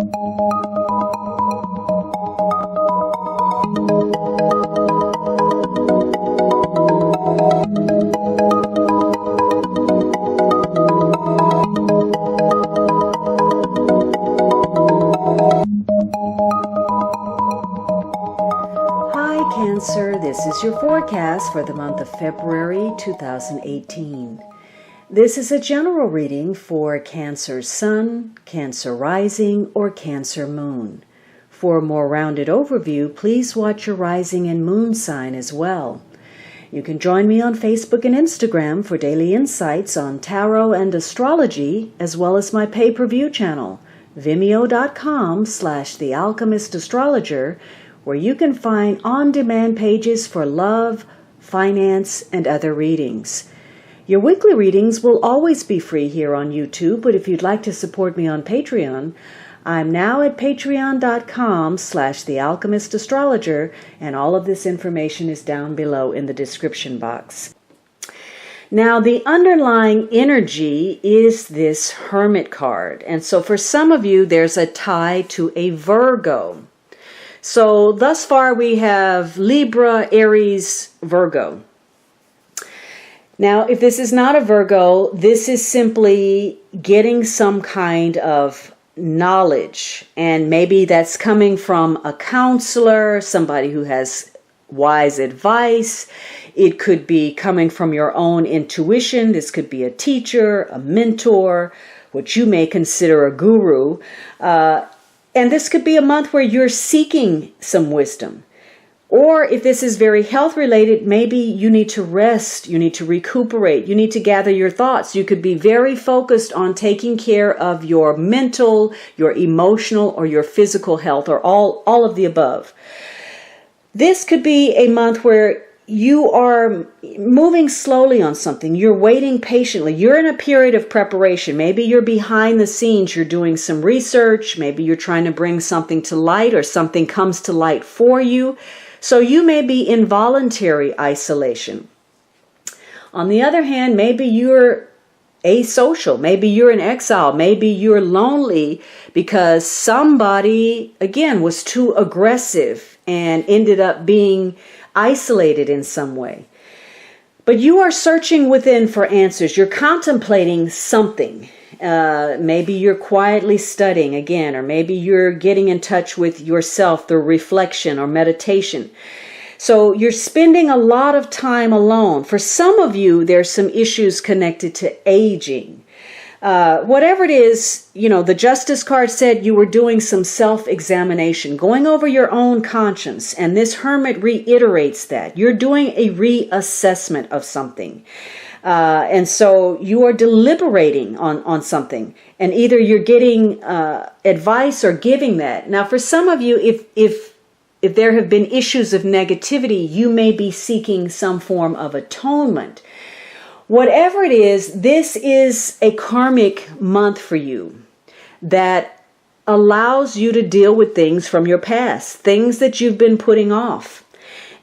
Cancer, this is your forecast for the month of February 2018. This is a general reading for Cancer Sun, Cancer Rising, or Cancer Moon. For a more rounded overview, please watch your rising and moon sign as well. You can join me on Facebook and Instagram for daily insights on tarot and astrology, as well as my pay-per-view channel, vimeo.com/The Alchemist Astrologer, where you can find on-demand pages for love, finance, and other readings. Your weekly readings will always be free here on YouTube, but if you'd like to support me on Patreon, I'm now at patreon.com/The Alchemist Astrologer, and all of this information is down below in the description box. Now, the underlying energy is this Hermit card, and so for some of you, there's a tie to a Virgo. So thus far we have Libra, Aries, Virgo. Now, if this is not a Virgo, this is simply getting some kind of knowledge, and maybe that's coming from a counselor, somebody who has wise advice. It could be coming from your own intuition. This could be a teacher, a mentor, what you may consider a guru. And this could be a month where you're seeking some wisdom. Or if this is very health related, maybe you need to rest, you need to recuperate, you need to gather your thoughts. You could be very focused on taking care of your mental, your emotional, or your physical health, or all of the above. This could be a month where you are moving slowly on something. You're waiting patiently. You're in a period of preparation. Maybe you're behind the scenes. You're doing some research. Maybe you're trying to bring something to light, or something comes to light for you. So you may be in voluntary isolation. On the other hand, maybe you're asocial. Maybe you're in exile. Maybe you're lonely because somebody, again, was too aggressive and ended up being isolated in some way. But you are searching within for answers. You're contemplating something. Maybe you're quietly studying again, or maybe you're getting in touch with yourself through reflection or meditation. So you're spending a lot of time alone. For some of you, there's some issues connected to aging. Whatever it is, the Justice card said you were doing some self-examination, going over your own conscience, and this Hermit reiterates that. You're doing a reassessment of something. And so you are deliberating on something, and either you're getting advice or giving that. Now, for some of you, if there have been issues of negativity, you may be seeking some form of atonement. Whatever it is, this is a karmic month for you that allows you to deal with things from your past, things that you've been putting off.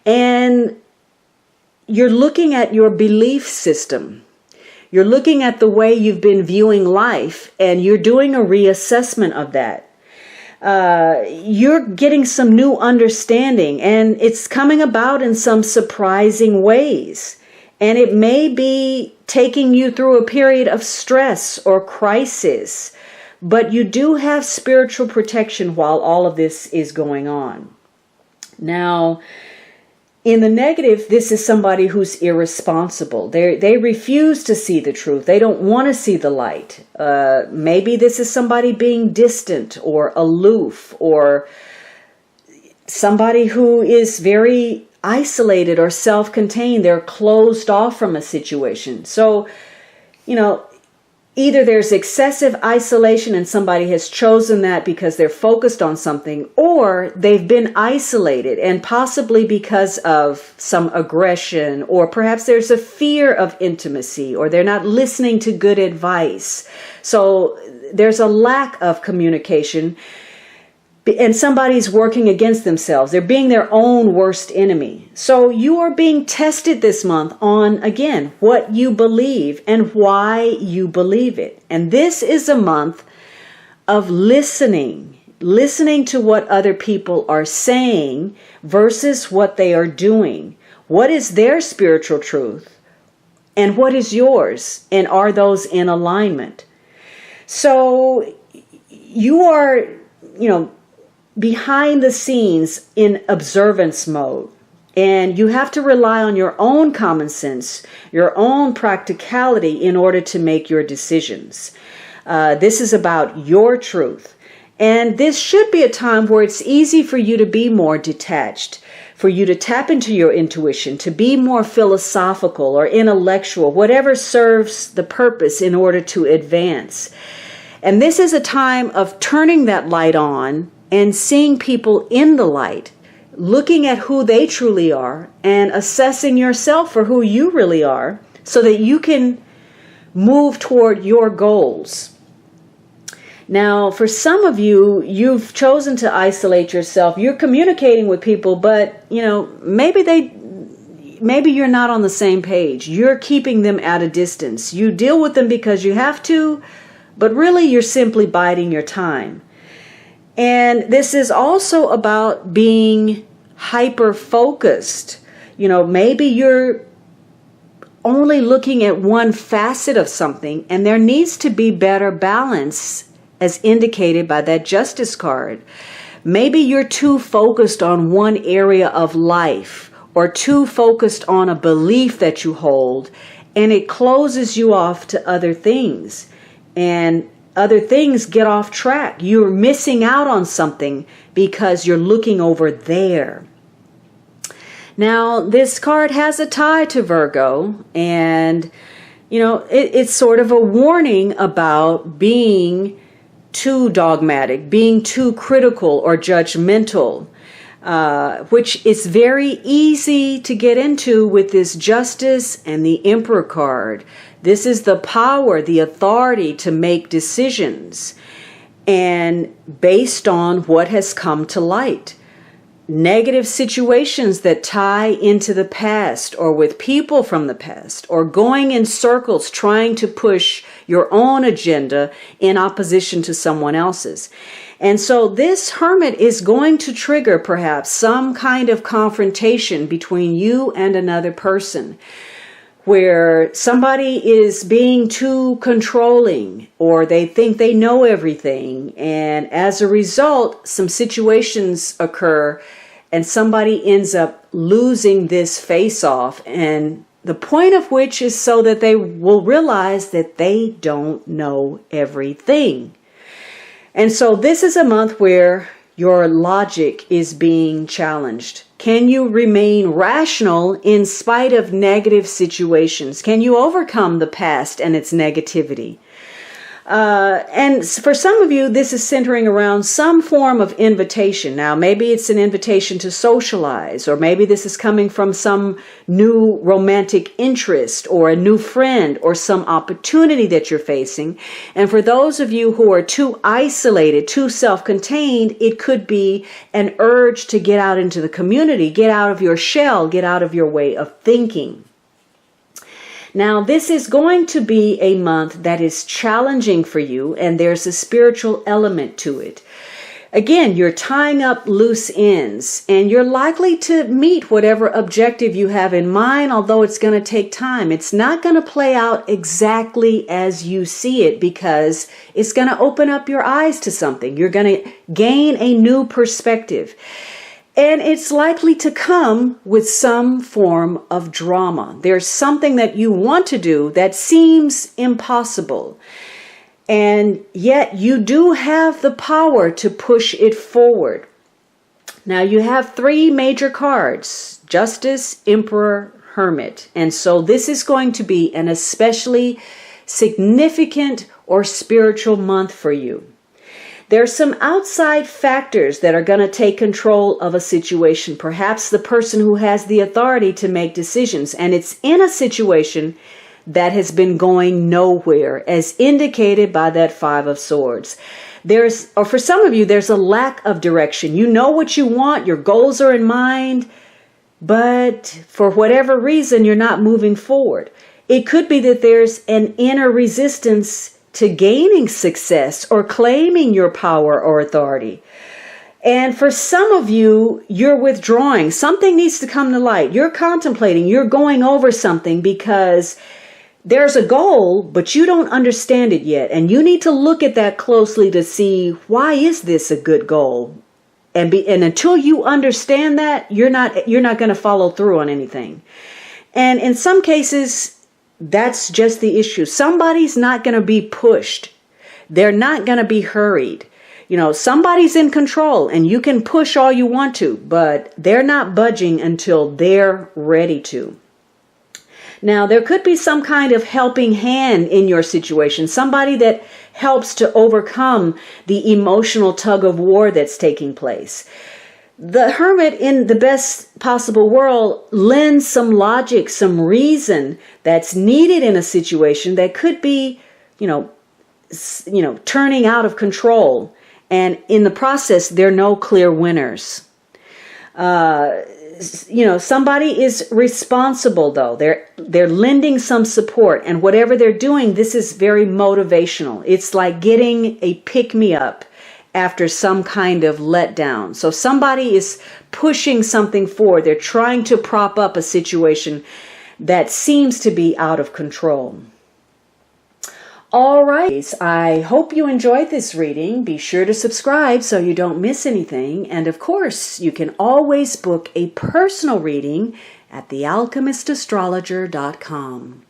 And you're looking at your belief system. You're looking at the way you've been viewing life, and you're doing a reassessment of that. You're getting some new understanding, and it's coming about in some surprising ways. And it may be taking you through a period of stress or crisis, but you do have spiritual protection while all of this is going on. Now, in the negative, this is somebody who's irresponsible. They refuse to see the truth. They don't want to see the light. Maybe this is somebody being distant or aloof, or somebody who is very isolated or self-contained. They're closed off from a situation. So, either there's excessive isolation and somebody has chosen that because they're focused on something, or they've been isolated and possibly because of some aggression, or perhaps there's a fear of intimacy, or they're not listening to good advice. So there's a lack of communication. And somebody's working against themselves. They're being their own worst enemy. So you are being tested this month on, again, what you believe and why you believe it. And this is a month of listening listening to what other people are saying versus what they are doing. What is their spiritual truth? And what is yours? And are those in alignment? So you are, behind the scenes in observance mode. And you have to rely on your own common sense, your own practicality in order to make your decisions. This is about your truth. And this should be a time where it's easy for you to be more detached, for you to tap into your intuition, to be more philosophical or intellectual, whatever serves the purpose in order to advance. And this is a time of turning that light on and seeing people in the light, looking at who they truly are and assessing yourself for who you really are so that you can move toward your goals. Now, for some of you, you've chosen to isolate yourself. You're communicating with people, but, maybe you're not on the same page. You're keeping them at a distance. You deal with them because you have to, but really you're simply biding your time. And this is also about being hyper-focused. Maybe you're only looking at one facet of something, and there needs to be better balance as indicated by that Justice card. Maybe you're too focused on one area of life or too focused on a belief that you hold, and it closes you off to other things. And other things get off track. You're missing out on something because you're looking over there. Now, this card has a tie to Virgo, and, it's sort of a warning about being too dogmatic, being too critical or judgmental, which is very easy to get into with this Justice and the Emperor card. This is the power, the authority to make decisions, and based on what has come to light. Negative situations that tie into the past or with people from the past, or going in circles trying to push your own agenda in opposition to someone else's. And so this Hermit is going to trigger perhaps some kind of confrontation between you and another person, where somebody is being too controlling or they think they know everything. And as a result, some situations occur and somebody ends up losing this face-off. And the point of which is so that they will realize that they don't know everything. And so this is a month where your logic is being challenged. Can you remain rational in spite of negative situations? Can you overcome the past and its negativity? And for some of you, this is centering around some form of invitation. Now, maybe it's an invitation to socialize, or maybe this is coming from some new romantic interest or a new friend or some opportunity that you're facing. And for those of you who are too isolated, too self-contained, it could be an urge to get out into the community, get out of your shell, get out of your way of thinking. Now, this is going to be a month that is challenging for you, and there's a spiritual element to it. Again, you're tying up loose ends, and you're likely to meet whatever objective you have in mind, although it's going to take time. It's not going to play out exactly as you see it because it's going to open up your eyes to something. You're going to gain a new perspective. And it's likely to come with some form of drama. There's something that you want to do that seems impossible. And yet you do have the power to push it forward. Now you have three major cards: Justice, Emperor, Hermit. And so this is going to be an especially significant or spiritual month for you. There's some outside factors that are going to take control of a situation. Perhaps the person who has the authority to make decisions. And it's in a situation that has been going nowhere, as indicated by that Five of Swords. Or for some of you, there's a lack of direction. You know what you want. Your goals are in mind. But for whatever reason, you're not moving forward. It could be that there's an inner resistance to gaining success or claiming your power or authority. And for some of you, you're withdrawing. Something needs to come to light. You're contemplating, you're going over something because there's a goal, but you don't understand it yet. And you need to look at that closely to see, why is this a good goal? And until you understand that, you're not going to follow through on anything. And in some cases, that's just the issue. Somebody's not going to be pushed. They're not going to be hurried. Somebody's in control, and you can push all you want to, but they're not budging until they're ready to. Now, there could be some kind of helping hand in your situation, somebody that helps to overcome the emotional tug of war that's taking place. The Hermit, in the best possible world, lends some logic, some reason that's needed in a situation that could be, turning out of control. And in the process, there are no clear winners. Somebody is responsible, though. They're lending some support, and whatever they're doing, this is very motivational. It's like getting a pick-me-up after some kind of letdown. So somebody is pushing something forward. They're trying to prop up a situation that seems to be out of control. All right, I hope you enjoyed this reading. Be sure to subscribe so you don't miss anything. And of course, you can always book a personal reading at thealchemistastrologer.com.